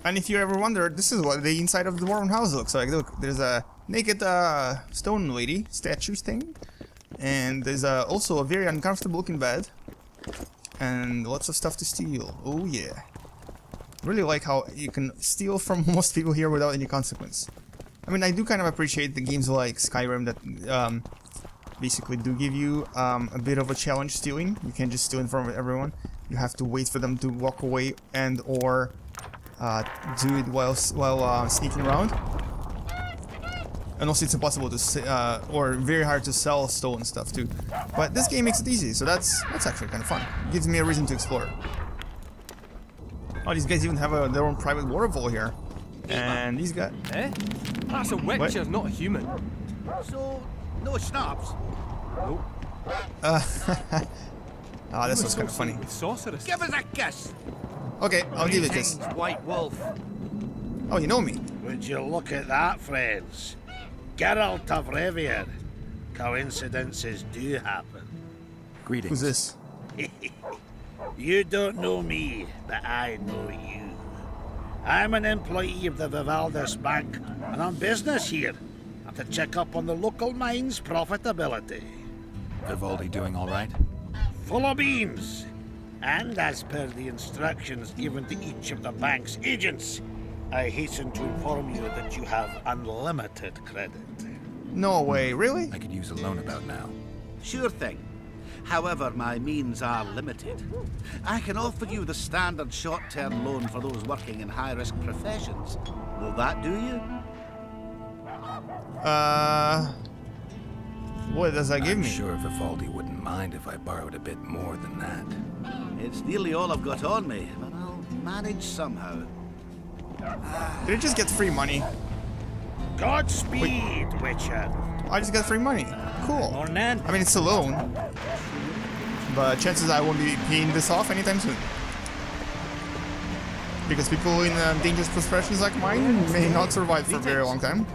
And if you ever wonder, this is what the inside of the Dwarven house looks like. Look, there's a naked stone lady statue thing, and there's also a very uncomfortable looking bed, and lots of stuff to steal. Oh yeah. Really like how you can steal from most people here without any consequence. I mean, I do kind of appreciate the games like Skyrim that basically do give you a bit of a challenge stealing. You can't just steal in front of everyone. You have to wait for them to walk away and or do it while sneaking around. And also it's impossible to or very hard to sell stolen stuff too. But this game makes it easy, so that's actually kind of fun. It gives me a reason to explore. Oh, these guys even have their own private waterfall here. And these guys... Eh? That's a witcher, not a human. So, no schnapps? Nope. Ah, this was kind of funny. Sorceress. Give us a kiss! Okay, I'll give you a kiss. White Wolf. Oh, you know me. Would you look at that, friends? Geralt of Rivia. Coincidences do happen. Greetings. Who's this? You don't know me, but I know you. I'm an employee of the Vivaldis Bank, and on business here, and to check up on the local mine's profitability. Vivaldi doing all right? Full of beans. And as per the instructions given to each of the bank's agents, I hasten to inform you that you have unlimited credit. No way, really? I could use a loan about now. Sure thing. However, my means are limited. I can offer you the standard short-term loan for those working in high-risk professions. Will that do you? What does that give I'm me? sure Vivaldi wouldn't mind if I borrowed a bit more than that. It's nearly all I've got on me, but I'll manage somehow. Did I just get free money? Godspeed, Witcher. I just got free money. Cool. Or nan. I mean, it's a loan, but chances I won't be paying this off anytime soon. Because people in dangerous professions like mine may not survive for a very long time.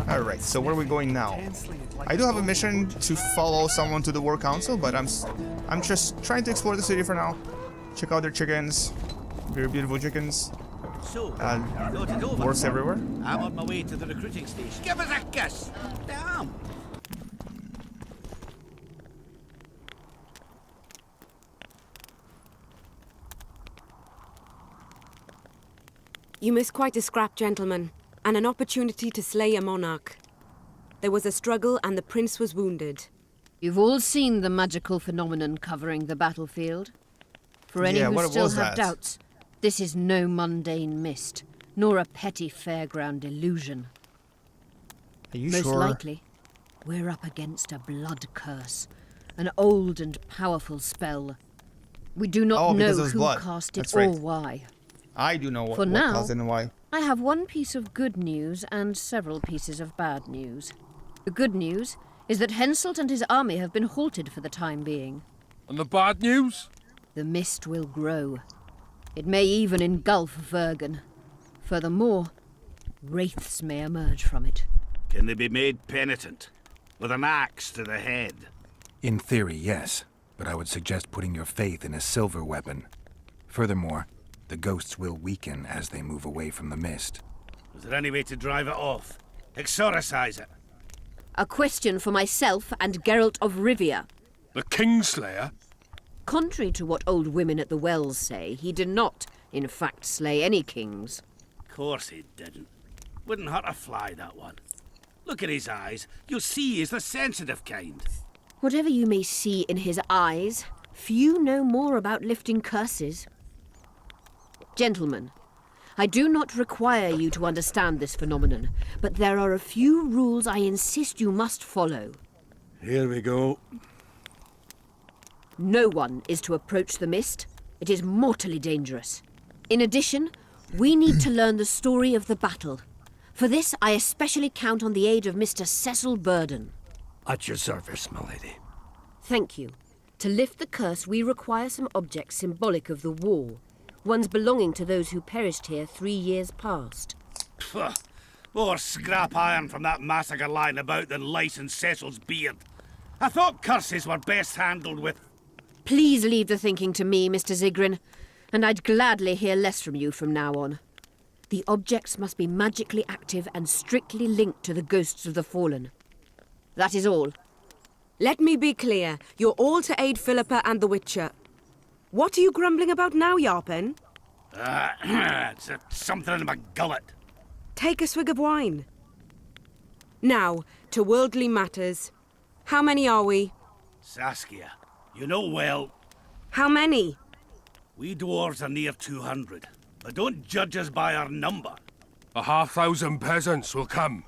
Alright, so where are we going now? I do have a mission to follow someone to the War Council, but I'm just trying to explore the city for now. Check out their chickens. Very beautiful chickens. So, thought it over. Dwarfs everywhere. I'm on my way to the recruiting station. Give us a kiss! Damn! You missed quite a scrap, gentlemen, and an opportunity to slay a monarch. There was a struggle and the prince was wounded. You've all seen the magical phenomenon covering the battlefield. For any who still have doubts, this is no mundane mist, nor a petty fairground illusion. Are you Most sure? likely, we're up against a blood curse, an old and powerful spell. We do not know who blood. cast it That's or right. why. I do know what now, caused it and why. I have one piece of good news and several pieces of bad news. The good news is that Henselt and his army have been halted for the time being. And the bad news? The mist will grow. It may even engulf Vergen. Furthermore, wraiths may emerge from it. Can they be made penitent? With an axe to the head? In theory, yes, but I would suggest putting your faith in a silver weapon. Furthermore, the ghosts will weaken as they move away from the mist. Is there any way to drive it off? Exorcise it? A question for myself and Geralt of Rivia. The Kingslayer? Contrary to what old women at the wells say, he did not, in fact, slay any kings. Of course he didn't. Wouldn't hurt a fly, that one. Look at his eyes. You'll see he's the sensitive kind. Whatever you may see in his eyes, few know more about lifting curses. Gentlemen, I do not require you to understand this phenomenon, but there are a few rules I insist you must follow. Here we go. No one is to approach the mist. It is mortally dangerous. In addition, we need to learn the story of the battle. For this, I especially count on the aid of Mr. Cecil Burden. At your service, my lady. Thank you. To lift the curse, we require some objects symbolic of the war. Ones belonging to those who perished here 3 years past. Pfft. More scrap iron from that massacre lying about than lice in Cecil's beard. I thought curses were best handled with... Please leave the thinking to me, Mr. Zigrin. and I'd gladly hear less from you from now on. The objects must be magically active and strictly linked to the ghosts of the fallen. That is all. Let me be clear. You're all to aid Philippa and the Witcher. What are you grumbling about now, Yarpen? It's something in my gullet. Take a swig of wine. Now, to worldly matters. How many are we? Saskia, you know well, How many? we dwarves are near 200. But don't judge us by our number. 1,000 peasants will come,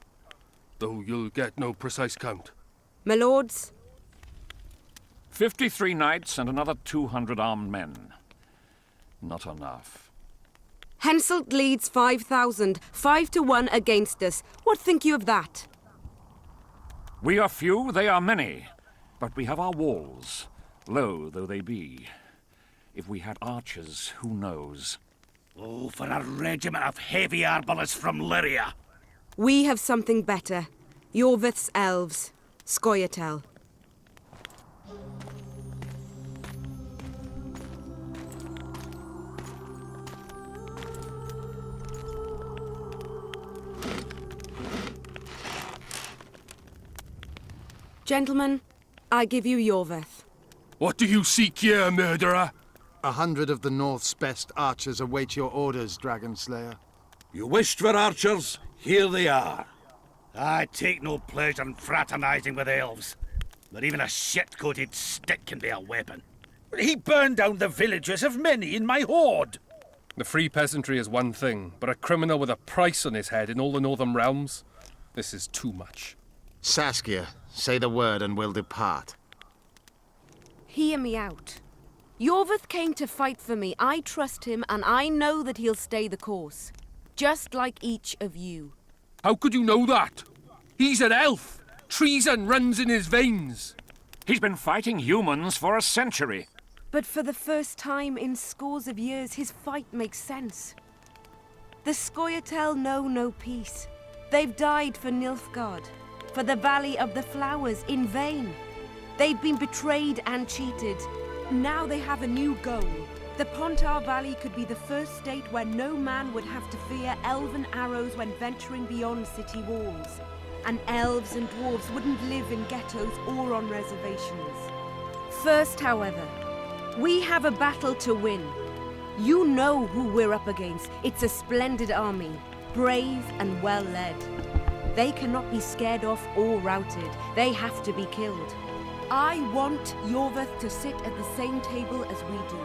though you'll get no precise count. My lords? 53 knights and another 200 armed men. Not enough. Henselt leads 5,000, 5 to 1 against us. What think you of that? We are few, they are many. But we have our walls, low though they be. If we had archers, who knows? Oh, for a regiment of heavy arbalists from Lyria. We have something better. Yorvith's elves. Scoia'tael. Gentlemen, I give you Yorvith. What do you seek here, murderer? 100 of the North's best archers await your orders, Dragon Slayer. You wished for archers? Here they are. I take no pleasure in fraternizing with elves. But even a shit-coated stick can be a weapon. He burned down the villages of many in my horde. The free peasantry is one thing, but a criminal with a price on his head in all the northern realms? This is too much. Saskia, say the word and we'll depart. Hear me out. Yorvith came to fight for me. I trust him, and I know that he'll stay the course. Just like each of you. How could you know that? He's an elf. Treason runs in his veins. He's been fighting humans for a century. But for the first time in scores of years, his fight makes sense. The Scoia'tael know no peace. They've died for Nilfgaard, for the Valley of the Flowers, in vain. They've been betrayed and cheated. Now they have a new goal. The Pontar Valley could be the first state where no man would have to fear elven arrows when venturing beyond city walls. And elves and dwarves wouldn't live in ghettos or on reservations. First, however, we have a battle to win. You know who we're up against. It's a splendid army, brave and well led. They cannot be scared off or routed. They have to be killed. I want Yorvith to sit at the same table as we do.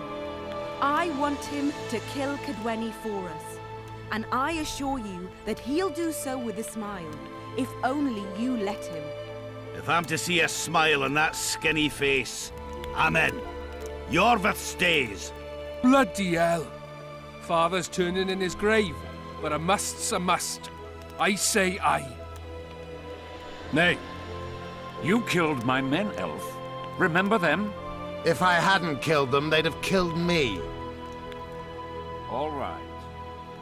I want him to kill Cadweni for us. And I assure you that he'll do so with a smile, if only you let him. If I'm to see a smile on that skinny face, I'm in. Yorvith stays. Bloody hell. Father's turning in his grave, but a must's a must. I say aye. Nay. You killed my men, Elf. Remember them? If I hadn't killed them, they'd have killed me. All right.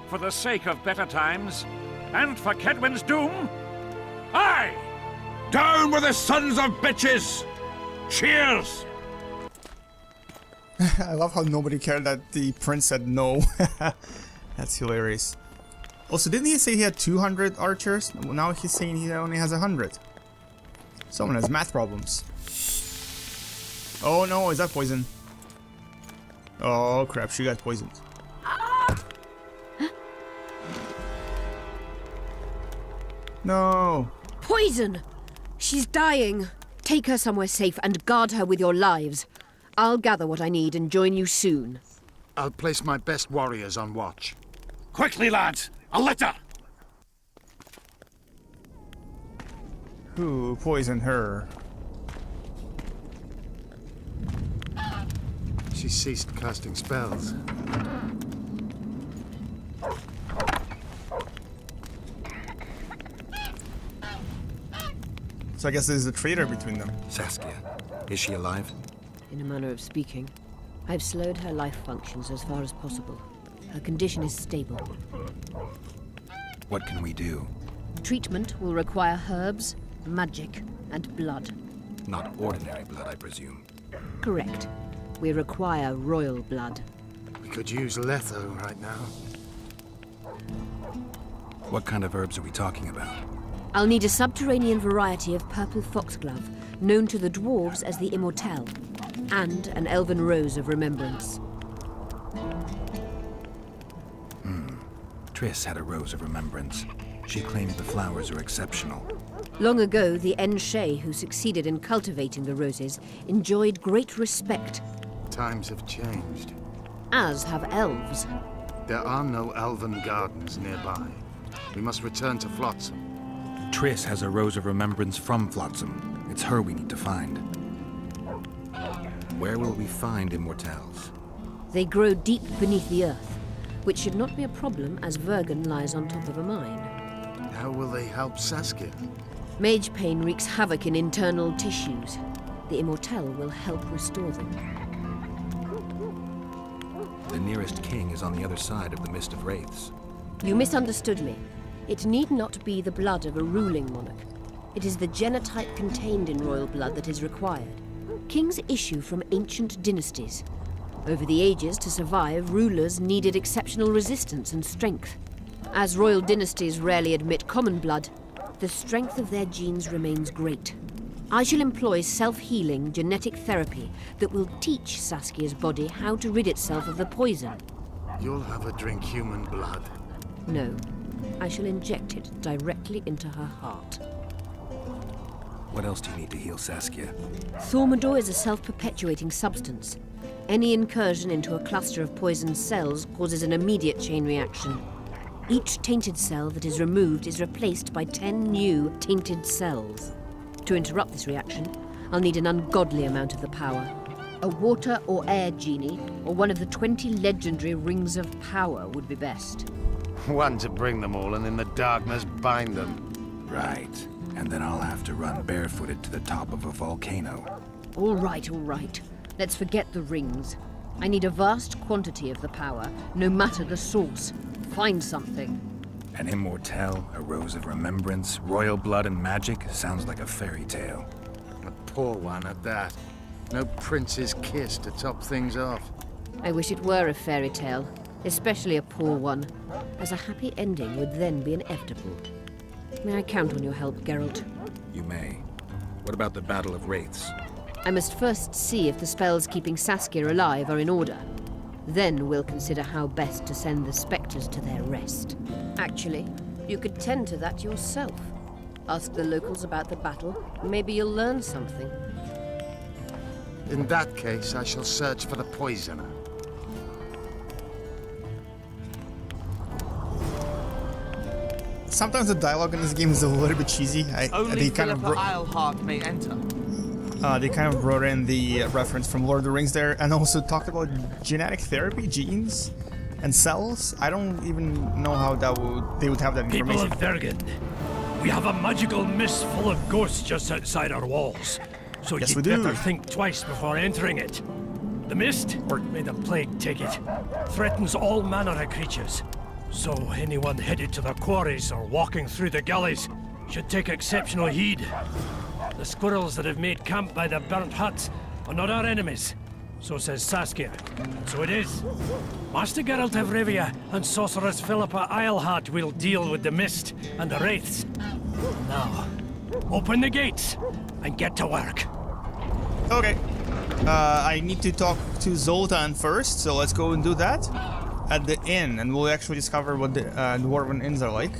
For the sake of better times, and for Kedwen's doom, aye! Down with the sons of bitches! Cheers! I love how nobody cared that the prince said no. That's hilarious. Also, didn't he say he had 200 archers? Now he's saying he only has 100. Someone has math problems. Oh no, is that poison? Oh crap, she got poisoned. No. Poison! She's dying. Take her somewhere safe and guard her with your lives. I'll gather what I need and join you soon. I'll place my best warriors on watch. Quickly, lads! A litter! Who poisoned her? She ceased casting spells. So I guess there's a traitor between them. Saskia, is she alive? In a manner of speaking, I've slowed her life functions as far as possible. Her condition is stable. What can we do? Treatment will require herbs, magic, and blood. Not ordinary blood, I presume. Correct. We require royal blood. We could use letho right now. What kind of herbs are we talking about? I'll need a subterranean variety of purple foxglove, known to the dwarves as the Immortelle, and an elven rose of remembrance. Triss had a rose of remembrance. She claimed the flowers are exceptional. Long ago, the Enshe who succeeded in cultivating the roses enjoyed great respect, Times have changed. as have elves. There are no elven gardens nearby. We must return to Flotsam. Triss has a rose of remembrance from Flotsam. It's her we need to find. Where will we find Immortelles? They grow deep beneath the earth, which should not be a problem as Vergen lies on top of a mine. How will they help Saskia? Mage pain wreaks havoc in internal tissues. The Immortelle will help restore them. The nearest king is on the other side of the Mist of Wraiths. You misunderstood me. It need not be the blood of a ruling monarch. It is the genotype contained in royal blood that is required. Kings issue from ancient dynasties. Over the ages, to survive, rulers needed exceptional resistance and strength. As royal dynasties rarely admit common blood, the strength of their genes remains great. I shall employ self-healing genetic therapy that will teach Saskia's body how to rid itself of the poison. You'll have her drink human blood. No, I shall inject it directly into her heart. What else do you need to heal Saskia? Thaumadour is a self-perpetuating substance. Any incursion into a cluster of poisoned cells causes an immediate chain reaction. Each tainted cell that is removed is replaced by 10 new tainted cells. To interrupt this reaction, I'll need an ungodly amount of the power. A water or air genie, or one of the 20 legendary rings of power would be best. One to bring them all and in the darkness bind them. Right. And then I'll have to run barefooted to the top of a volcano. All right, all right. Let's forget the rings. I need a vast quantity of the power, no matter the source. Find something. An Immortelle, a rose of remembrance, royal blood and magic sounds like a fairy tale. A poor one at that. No prince's kiss to top things off. I wish it were a fairy tale, especially a poor one, as a happy ending would then be inevitable. May I count on your help, Geralt? You may. What about the Battle of Wraiths? I must first see if the spells keeping Saskia alive are in order. Then we'll consider how best to send the spectres to their rest. Actually, you could tend to that yourself. Ask the locals about the battle. Maybe you'll learn something. In that case, I shall search for the poisoner. Sometimes the dialogue in this game is a little bit cheesy. Only They kind of Philippa Eilhart may enter. they kind of wrote in the reference from Lord of the Rings there, and also talked about genetic therapy, genes, and cells. I don't even know how they would have that People information. of Vergen, we have a magical mist full of ghosts just outside our walls. So Yes, you'd we do. better think twice before entering it. The mist, or may the plague take it, threatens all manner of creatures. So anyone headed to the quarries or walking through the gullies should take exceptional heed. The squirrels that have made camp by the burnt huts are not our enemies. So says Saskia. And so it is. Master Geralt of Rivia and Sorceress Philippa Eilhart will deal with the mist and the wraiths. Now, open the gates and get to work. Okay. I need to talk to Zoltan first, so let's go and do that at the inn, and we'll actually discover what the dwarven inns are like.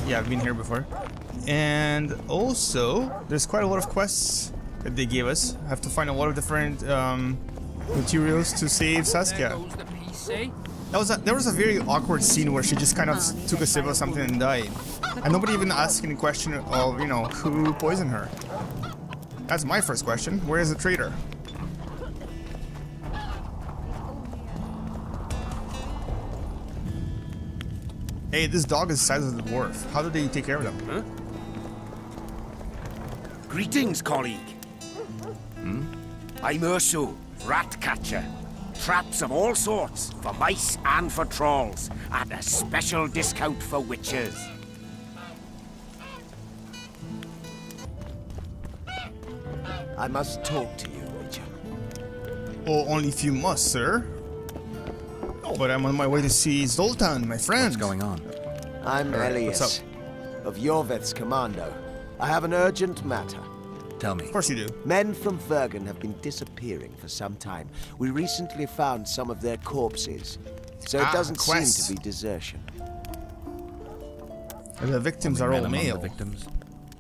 Yeah, I've been here before. And also, there's quite a lot of quests that they gave us. I have to find a lot of different materials to save Saskia. There goes the peace, eh? There was a very awkward scene where she just kind of took a sip of something and died. And nobody even asked any question of, who poisoned her. That's my first question. Where is the traitor? Hey, this dog is the size of the dwarf. How do they take care of them? Huh? Greetings, colleague. I'm Urso, rat catcher. Traps of all sorts, for mice and for trolls, at a special discount for witches. I must talk to you, Witcher. Oh, only if you must, sir. But I'm on my way to see Zoltan, my friend. What's going on? I'm What's Elias, of Yorveth's commando. I have an urgent matter. Tell me. Of course you do. Men from Vergen have been disappearing for some time. We recently found some of their corpses, so it doesn't seem to be desertion. The victims are all Men among male. the victims?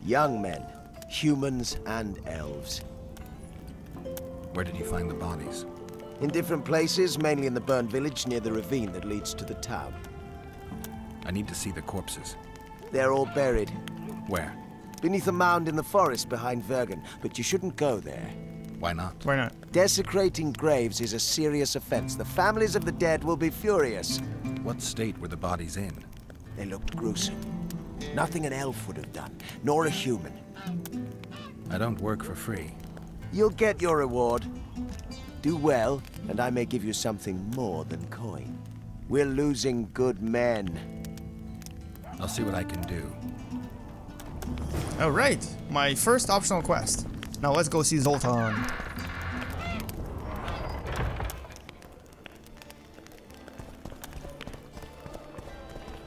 Young men, humans and elves. Where did you find the bodies? In different places, mainly in the burned village near the ravine that leads to the town. I need to see the corpses. They're all buried. Where? Beneath a mound in the forest behind Vergen, but you shouldn't go there. Why not? Why not? Desecrating graves is a serious offense. The families of the dead will be furious. What state were the bodies in? They looked gruesome. Nothing an elf would have done, nor a human. I don't work for free. You'll get your reward. Do well, and I may give you something more than coin. We're losing good men. I'll see what I can do. Alright, my first optional quest. Now let's go see Zoltan.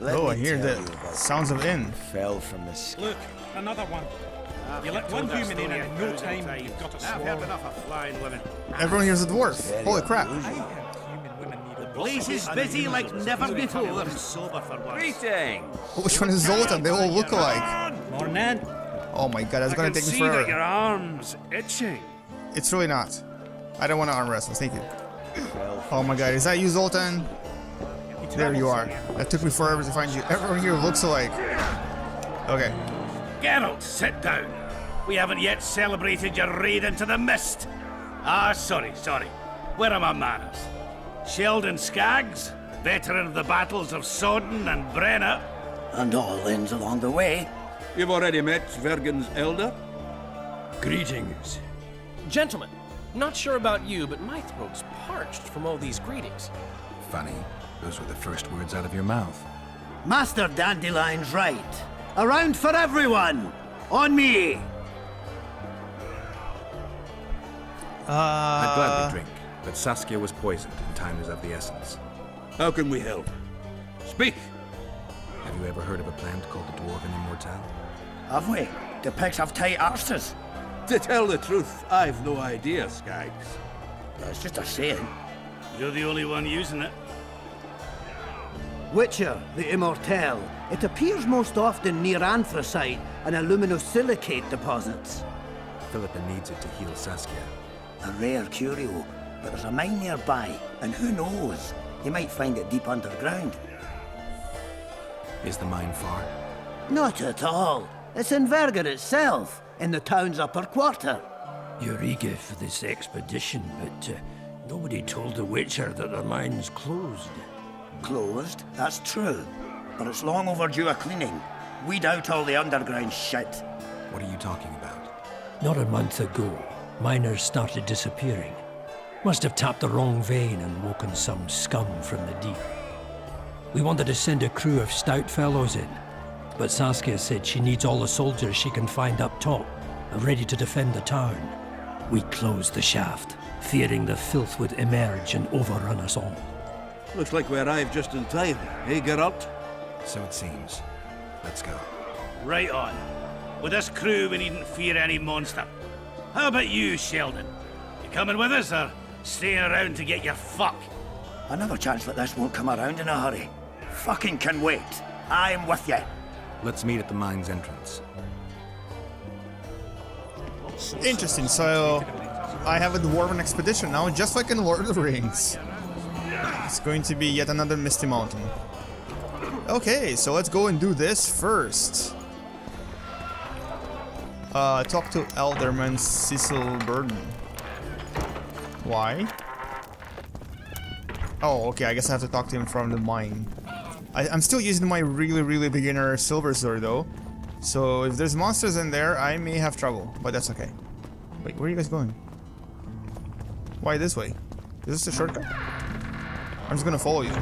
Oh, I hear the sounds of inn. Fell from the sky. Look, another one. You let one human in and in no time you've got a swarm. I've heard enough of flying women. Everyone here's a dwarf. Holy crap. The Place is busy like never before. Sober for once. Greeting! Which one is Zoltan? They all look alike. Morning. Oh my god, that's gonna take me See that your forever. arm's itching. It's really not. I don't want to arm wrestle. Thank you. Oh my god, is that you, Zoltan? There you are. That took me forever to find you. Everyone here looks alike. Okay. Geralt, sit down. We haven't yet celebrated your raid into the mist. Ah, sorry. Where are my manners? Sheldon Skaggs, veteran of the battles of Sodden and Brenna. And all ends along the way. You've already met Vergen's elder? Greetings. Gentlemen, not sure about you, but my throat's parched from all these greetings. Funny. Those were the first words out of your mouth. Master Dandelion's right. Around for everyone. On me. I'd gladly drink, but Saskia was poisoned and time is of the essence. How can we help? Speak! Have you ever heard of a plant called the Dwarven Immortelle? Have we? The pigs have tight arses. To tell the truth, I've no idea, Skaggs. That's just a saying. You're the only one using it. Witcher, the Immortelle. It appears most often near anthracite and aluminosilicate deposits. Philippa needs it to heal Saskia. A rare curio, but there's a mine nearby, and who knows? You might find it deep underground. Is the mine far? Not at all. It's in Vergen itself, in the town's upper quarter. You're eager for this expedition, but nobody told the Witcher that the mine's closed. Closed? That's true. But it's long overdue a cleaning. Weed out all the underground shit. What are you talking about? Not a month ago, miners started disappearing. Must have tapped the wrong vein and woken some scum from the deep. We wanted to send a crew of stout fellows in, but Saskia said she needs all the soldiers she can find up top and ready to defend the town. We closed the shaft, fearing the filth would emerge and overrun us all. Looks like we arrived just in time, eh, Geralt? So it seems. Let's go. Right on. With this crew, we needn't fear any monster. How about you, Sheldon? You coming with us, or staying around to get your fuck? Another chance like this won't come around in a hurry. Fucking can wait. I'm with you. Let's meet at the mine's entrance. Interesting. So, I have a dwarven expedition now, just like in Lord of the Rings. It's going to be yet another Misty Mountain. Okay, so let's go and do this first. Talk to Alderman Cecil Burden. Why? Oh, okay, I guess I have to talk to him from the mine. I'm still using my really beginner silver sword though. So if there's monsters in there, I may have trouble, but that's okay. Wait, where are you guys going? Why this way? Is this a shortcut? I'm just gonna follow you.